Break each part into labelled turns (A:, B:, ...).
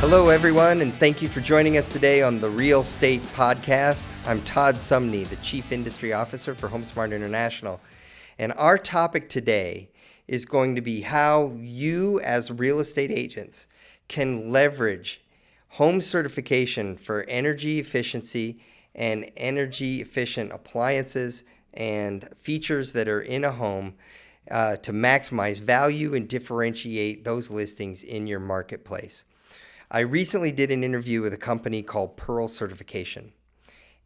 A: Hello, everyone, and thank you for joining us today on the Real Estate Podcast. I'm Todd Sumney, the Chief Industry Officer for HomeSmart International. And our topic today is going to be how you, as real estate agents, can leverage home certification for energy efficiency and energy efficient appliances and features that are in a home to maximize value and differentiate those listings in your marketplace. I recently did an interview with a company called Pearl Certification,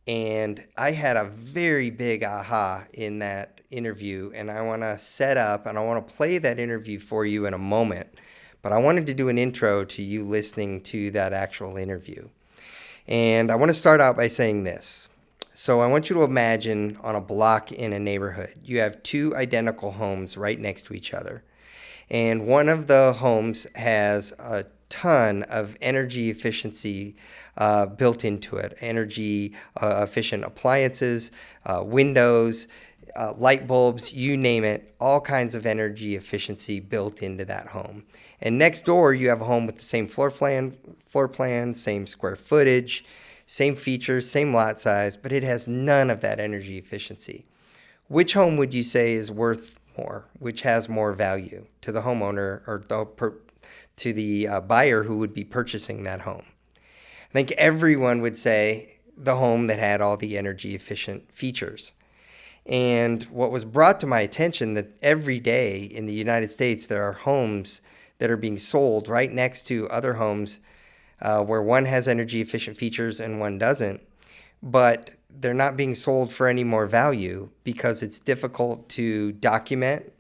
A: and I had a very big aha in that interview, and I want to set up and I want to play that interview for you in a moment, but I wanted to do an intro to you listening to that actual interview. And I want to start out by saying this. So I want you to imagine on a block in a neighborhood, you have two identical homes right next to each other, and one of the homes has a ton of energy efficiency built into it. Energy efficient appliances, windows, light bulbs, you name it, all kinds of energy efficiency built into that home. And next door, you have a home with the same floor plan, same square footage, same features, same lot size, but it has none of that energy efficiency. Which home would you say is worth more? Which has more value to the homeowner or to the buyer who would be purchasing that home? I think everyone would say the home that had all the energy efficient features. And what was brought to my attention that every day in the United States, there are homes that are being sold right next to other homes where one has energy efficient features and one doesn't, but they're not being sold for any more value because it's difficult to document,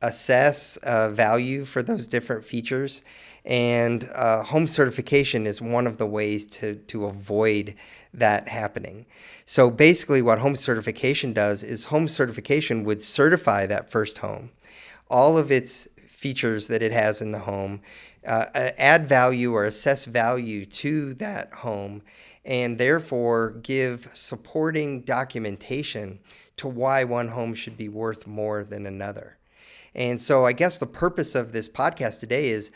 A: assess value for those different features, and home certification is one of the ways to avoid that happening. So basically what home certification does is home certification would certify that first home, all of its features that it has in the home, add value or assess value to that home, and therefore give supporting documentation to why one home should be worth more than another. And so I guess the purpose of this podcast today is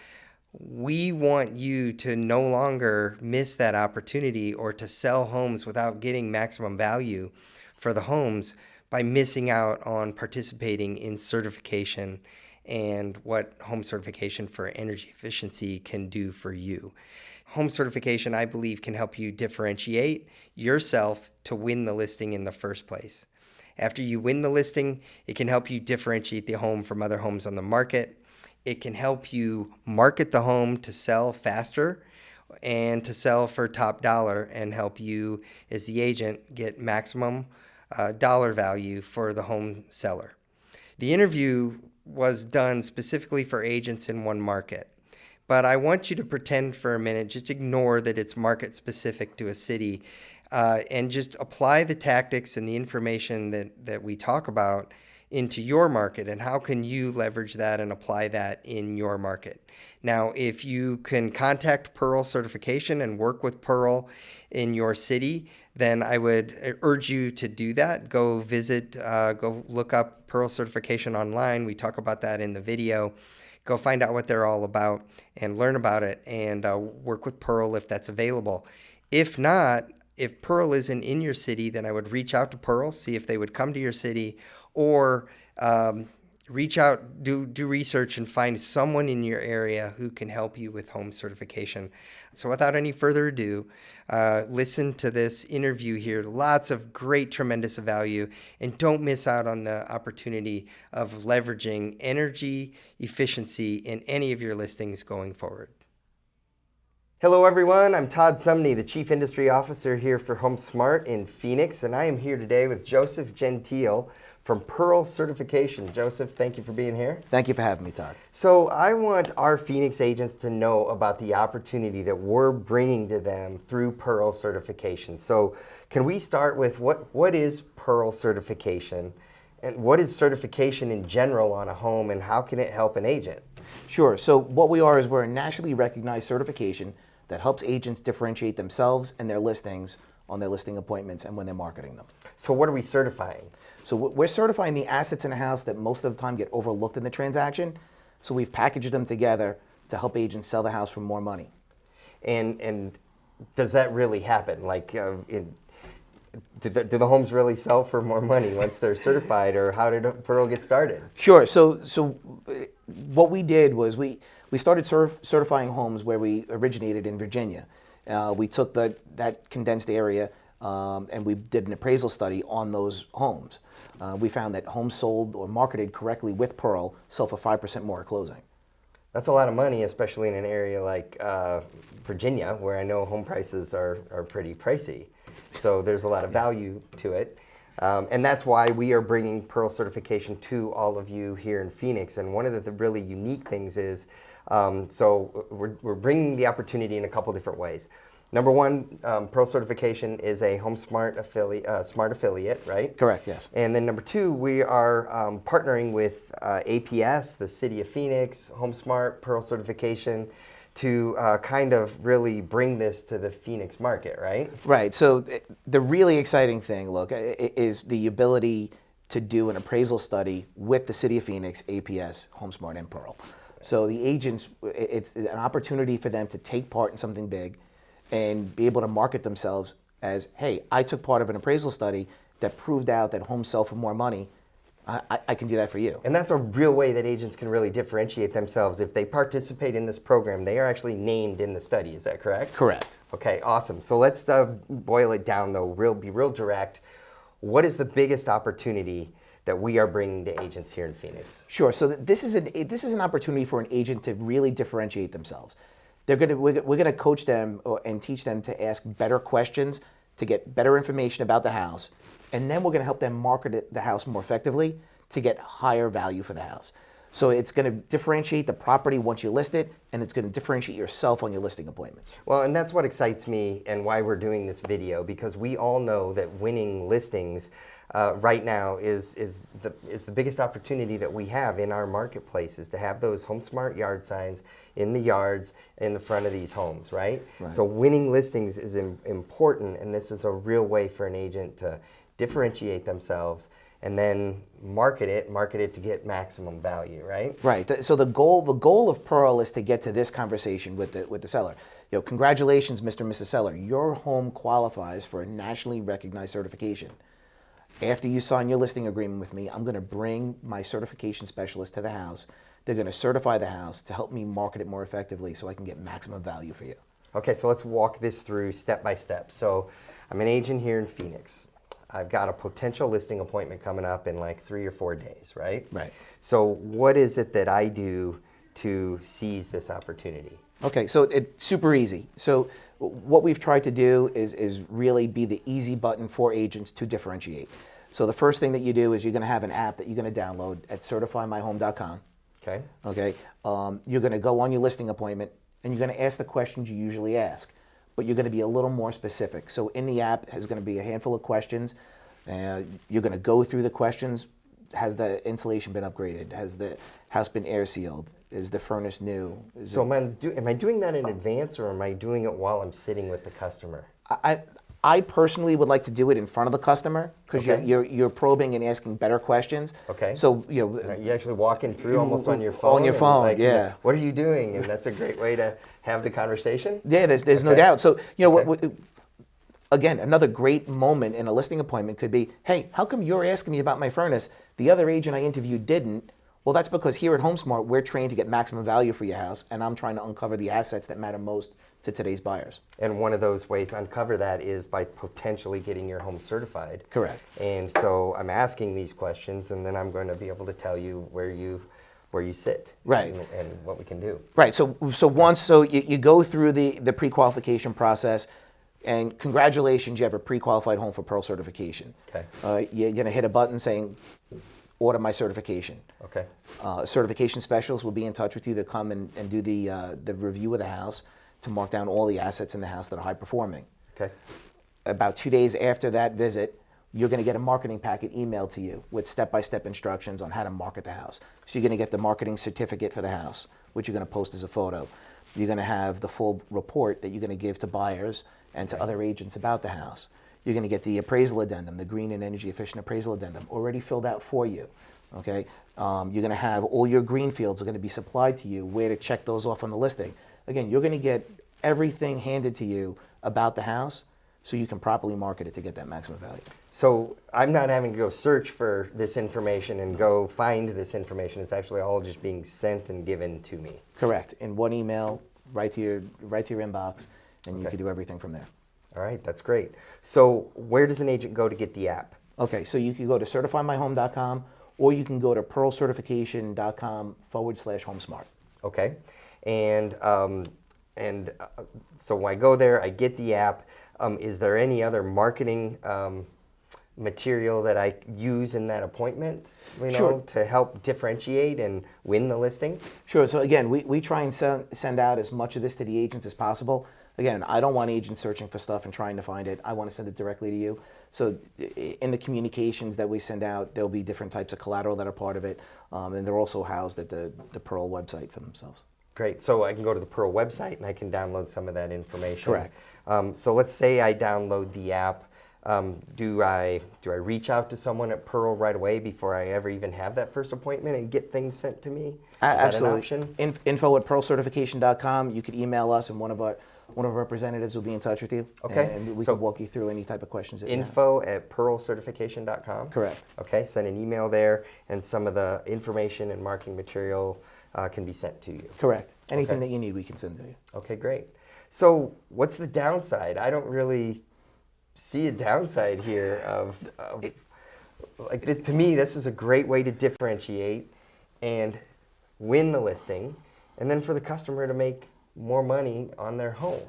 A: we want you to no longer miss that opportunity or to sell homes without getting maximum value for the homes by missing out on participating in certification and what home certification for energy efficiency can do for you. Home certification, I believe, can help you differentiate yourself to win the listing in the first place. After you win the listing, it can help you differentiate the home from other homes on the market. It can help you market the home to sell faster and to sell for top dollar and help you as the agent get maximum dollar value for the home seller. The interview was done specifically for agents in one market, but I want you to pretend for a minute, just ignore that it's market specific to a city, and just apply the tactics and the information that we talk about into your market, and how can you leverage that and apply that in your market. Now, if you can contact Pearl Certification and work with Pearl in your city, then I would urge you to do that. Go look up Pearl Certification online. We talk about that in the video. Go find out what they're all about and learn about it, and work with Pearl if that's available. If not, if Pearl isn't in your city, then I would reach out to Pearl, see if they would come to your city, or reach out, do research and find someone in your area who can help you with home certification. So without any further ado, listen to this interview here. Lots of great, tremendous value, and don't miss out on the opportunity of leveraging energy efficiency in any of your listings going forward. Hello everyone, I'm Todd Sumney, the Chief Industry Officer here for HomeSmart in Phoenix, and I am here today with Joseph Gentile from Pearl Certification. Joseph, thank you for being here.
B: Thank you for having me, Todd.
A: So I want our Phoenix agents to know about the opportunity that we're bringing to them through Pearl Certification. So can we start with what is Pearl Certification, and what is certification in general on a home, and how can it help an agent?
B: Sure. So what we are is we're a nationally recognized certification that helps agents differentiate themselves and their listings on their listing appointments and when they're marketing them.
A: So what are we certifying?
B: So we're certifying the assets in a house that most of the time get overlooked in the transaction. So we've packaged them together to help agents sell the house for more money.
A: And does that really happen? Like, do the homes really sell for more money once they're certified, or how did Pearl get started?
B: Sure. So what we did was we started certifying homes where we originated in Virginia. We took that condensed area and we did an appraisal study on those homes. We found that homes sold or marketed correctly with Pearl sell for 5% more at closing.
A: That's a lot of money, especially in an area like Virginia, where I know home prices are pretty pricey. So there's a lot of value to it. And that's why we are bringing Pearl certification to all of you here in Phoenix. And one of the really unique things is, so we're bringing the opportunity in a couple different ways. Number one, Pearl certification is a HomeSmart smart affiliate, right?
B: Correct, yes.
A: And then number two, we are partnering with APS, the City of Phoenix, HomeSmart, Pearl certification, to kind of really bring this to the Phoenix market, right?
B: Right. So the really exciting thing, look, is the ability to do an appraisal study with the City of Phoenix, APS, HomeSmart, and Pearl. So the agents, it's an opportunity for them to take part in something big and be able to market themselves as, hey, I took part of an appraisal study that proved out that homes sell for more money. I can do that for you.
A: And that's a real way that agents can really differentiate themselves. If they participate in this program, they are actually named in the study. Is that correct?
B: Correct.
A: Okay, awesome. So let's boil it down, though. Be real direct. What is the biggest opportunity that we are bringing to agents here in Phoenix?
B: Sure. So this is an opportunity for an agent to really differentiate themselves. We're going to coach them and teach them to ask better questions, to get better information about the house, and then we're going to help them market the house more effectively to get higher value for the house. So it's going to differentiate the property once you list it, and it's going to differentiate yourself on your listing appointments.
A: Well, and that's what excites me and why we're doing this video, because we all know that winning listings right now is the biggest opportunity that we have in our marketplace, is to have those HomeSmart yard signs in the yards in the front of these homes, right? So winning listings is important, and this is a real way for an agent to differentiate themselves and then market it to get maximum value, right?
B: Right. So the goal of Pearl is to get to this conversation with the seller. You know, congratulations, Mr. and Mrs. Seller. Your home qualifies for a nationally recognized certification. After you sign your listing agreement with me, I'm going to bring my certification specialist to the house. They're going to certify the house to help me market it more effectively so I can get maximum value for you.
A: Okay, so let's walk this through step by step. So I'm an agent here in Phoenix. I've got a potential listing appointment coming up in like 3 or 4 days, right?
B: Right.
A: So what is it that I do to seize this opportunity?
B: Okay, so it's super easy. So what we've tried to do is really be the easy button for agents to differentiate. So the first thing that you do is you're going to have an app that you're going to download at certifymyhome.com.
A: Okay.
B: Okay. You're going to go on your listing appointment and you're going to ask the questions you usually ask, but you're going to be a little more specific. So in the app is going to be a handful of questions. You're going to go through the questions. Has the insulation been upgraded? Has the house been air sealed? Is the furnace new?
A: So am I doing that in advance, or am I doing it while I'm sitting with the customer?
B: I personally would like to do it in front of the customer because
A: Okay.
B: you're probing and asking better questions.
A: Okay.
B: So
A: You actually walking through almost on your phone.
B: On your
A: and
B: phone,
A: like,
B: yeah.
A: What are you doing? And that's a great way to have the conversation.
B: Yeah, there's no
A: Okay.
B: doubt. So
A: Okay.
B: again, another great moment in a listing appointment could be, hey, how come you're asking me about my furnace? The other agent I interviewed didn't. Well, that's because here at HomeSmart, we're trained to get maximum value for your house, and I'm trying to uncover the assets that matter most to today's buyers.
A: And one of those ways to uncover that is by potentially getting your home certified.
B: Correct.
A: And so I'm asking these questions, and then I'm going to be able to tell you where you sit,
B: Right.
A: and what we can do.
B: Right. So once you go through the pre-qualification process, and congratulations, you have a pre-qualified home for Pearl certification.
A: Okay.
B: You're going to hit a button saying, order my certification.
A: Okay.
B: Certification specialists will be in touch with you to come and do the review of the house to mark down all the assets in the house that are high performing.
A: Okay.
B: About 2 days after that visit, you're going to get a marketing packet emailed to you with step-by-step instructions on how to market the house. So you're going to get the marketing certificate for the house, which you're going to post as a photo. You're going to have the full report that you're going to give to buyers and to other agents about the house. You're going to get the appraisal addendum, the green and energy efficient appraisal addendum, already filled out for you. Okay. You're going to have all your green fields are going to be supplied to you, where to check those off on the listing. Again, you're going to get everything handed to you about the house so you can properly market it to get that maximum value.
A: So I'm not having to go search for this information and go find this information. It's actually all just being sent and given to me.
B: Correct. In one email, right to your inbox, and you
A: Okay.
B: can do everything from there.
A: All right, that's great. So where does an agent go to get the app?
B: Okay, so you can go to certifymyhome.com, or you can go to pearlcertification.com/HomeSmart.
A: Okay, and so when I go there, I get the app. Is there any other marketing material that I use in that appointment,
B: Sure.
A: to help differentiate and win the listing?
B: Sure. So again, we try and send out as much of this to the agents as possible. Again, I don't want agents searching for stuff and trying to find it. I want to send it directly to you. So in the communications that we send out, there'll be different types of collateral that are part of it, and they're also housed at the Pearl website for themselves.
A: Great. So I can go to the Pearl website and I can download some of that information.
B: Correct.
A: So let's say I download the app. Do I reach out to someone at Pearl right away before I ever even have that first appointment and get things sent to me? Is
B: Absolutely.
A: that an option?
B: Info@pearlcertification.com. You could email us, and one of our representatives will be in touch with you.
A: Okay.
B: And we
A: So
B: can walk you through any type of questions that you have.
A: Info@pearlcertification.com?
B: Correct.
A: Okay, send an email there, and some of the information and marketing material can be sent to you.
B: Correct. Anything
A: Okay.
B: that you need, we can send to you.
A: Okay, great. So what's the downside? I don't really see a downside here to me, this is a great way to differentiate and win the listing, and then for the customer to make more money on their home.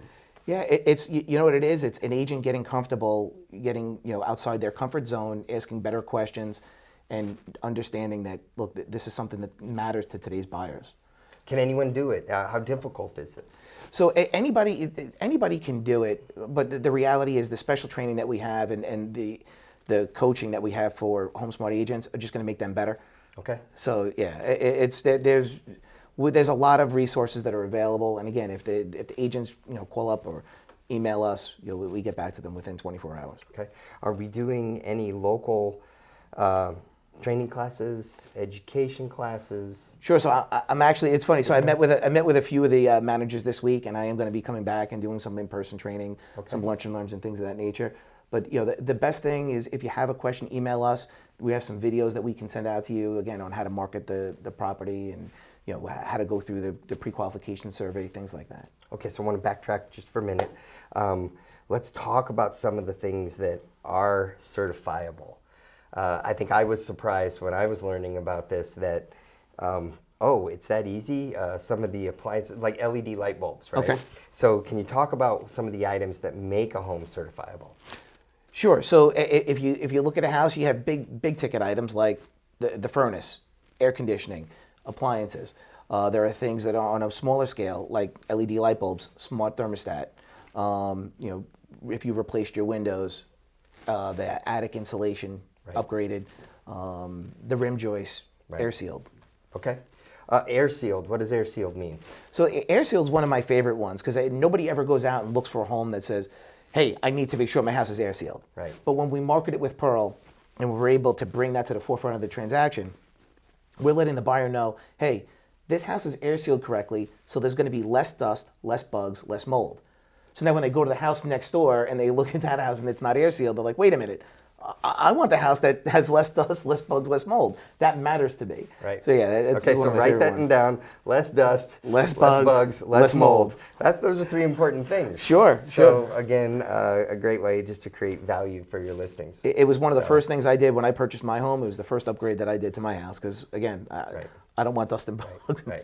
B: Yeah, it's you know what it is. It's an agent getting comfortable, getting outside their comfort zone, asking better questions, and understanding that look, this is something that matters to today's buyers.
A: Can anyone do it? How difficult is this?
B: So anybody can do it, but the reality is the special training that we have and the coaching that we have for HomeSmart agents are just going to make them better.
A: Okay.
B: So yeah, there's a lot of resources that are available, and again, if the agents call up or email us, we get back to them within 24 hours.
A: Okay. Are we doing any local training classes, education classes?
B: Sure. So I'm actually. It's funny. So I met with a few of the managers this week, and I am going to be coming back and doing some in-person training, some lunch and learns and things of that nature. But the best thing is if you have a question, email us. We have some videos that we can send out to you again on how to market the property and how to go through the pre-qualification survey, things like that.
A: Okay. So I want to backtrack just for a minute. Let's talk about some of the things that are certifiable. I think I was surprised when I was learning about this that, it's that easy? Some of the appliances, like LED light bulbs, right?
B: Okay.
A: So can you talk about some of the items that make a home certifiable?
B: Sure. So if you look at a house, you have big ticket items like the furnace, air conditioning, appliances. There are things that are on a smaller scale like LED light bulbs, smart thermostat. If you replaced your windows, the attic insulation upgraded, the rim joists air sealed.
A: Okay. Air sealed. What does air sealed mean?
B: So air sealed is one of my favorite ones because nobody ever goes out and looks for a home that says, hey, I need to make sure my house is air sealed.
A: Right.
B: But when we market it with Pearl and we're able to bring that to the forefront of the transaction, we're letting the buyer know, hey, this house is air sealed correctly, so there's going to be less dust, less bugs, less mold. So now when they go to the house next door and they look at that house and it's not air sealed, they're like, wait a minute, I want the house that has less dust, less bugs, less mold. That matters to me.
A: Right.
B: So yeah, that's
A: okay.
B: one
A: So
B: of my
A: write
B: favorite
A: that
B: ones.
A: down. Less dust,
B: Less bugs,
A: less
B: less
A: mold.
B: mold.
A: Those are three important things.
B: Sure.
A: So again, a great way just to create value for your listings.
B: It was one of the first things I did when I purchased my home. It was the first upgrade that I did to my house because again, I don't want dust and bugs.
A: Right.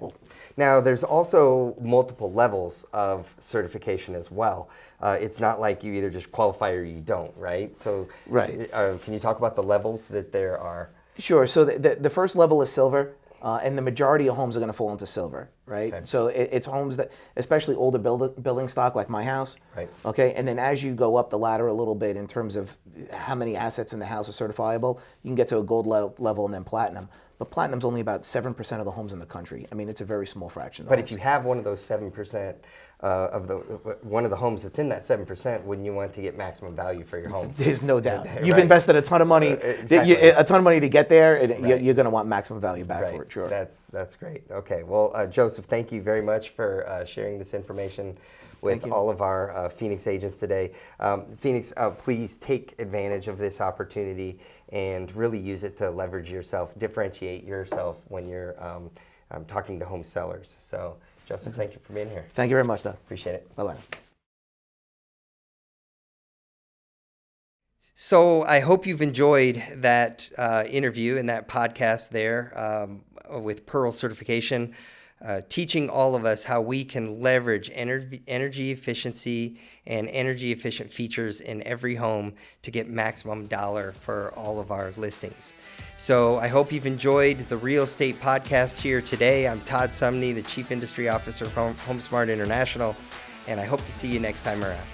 A: Now, there's also multiple levels of certification as well. It's not like you either just qualify or you don't, right? So,
B: Right.
A: Can you talk about the levels that there are?
B: Sure. So the first level is silver, and the majority of homes are going to fall into silver, right?
A: Okay.
B: So it's homes that, especially older building stock like my house.
A: Right.
B: Okay. And then as you go up the ladder a little bit in terms of how many assets in the house are certifiable, you can get to a gold level and then platinum. But platinum's only about 7% of the homes in the country. I mean, it's a very small fraction.
A: But if you have one of those 7%, one of the homes that's in that 7%, wouldn't you want to get maximum value for your home?
B: There's no doubt.
A: Right.
B: You've invested a ton of money,
A: Exactly.
B: a ton of money to get there, and
A: Right.
B: you're going to want maximum value back
A: Right.
B: for it. Sure.
A: That's great. Okay. Well, Joseph, thank you very much for sharing this information with all of our Phoenix agents today. Phoenix, please take advantage of this opportunity and really use it to leverage yourself, differentiate yourself when you're talking to home sellers. So, Joseph, thank you for being here.
B: Thank you very much, Doug.
A: Appreciate it.
B: Bye-bye.
A: So I hope you've enjoyed that interview and that podcast there with Pearl Certification, teaching all of us how we can leverage energy efficiency and energy efficient features in every home to get maximum dollar for all of our listings. So I hope you've enjoyed the Real Estate Podcast here today. I'm Todd Sumney, the Chief Industry Officer of HomeSmart International, and I hope to see you next time around.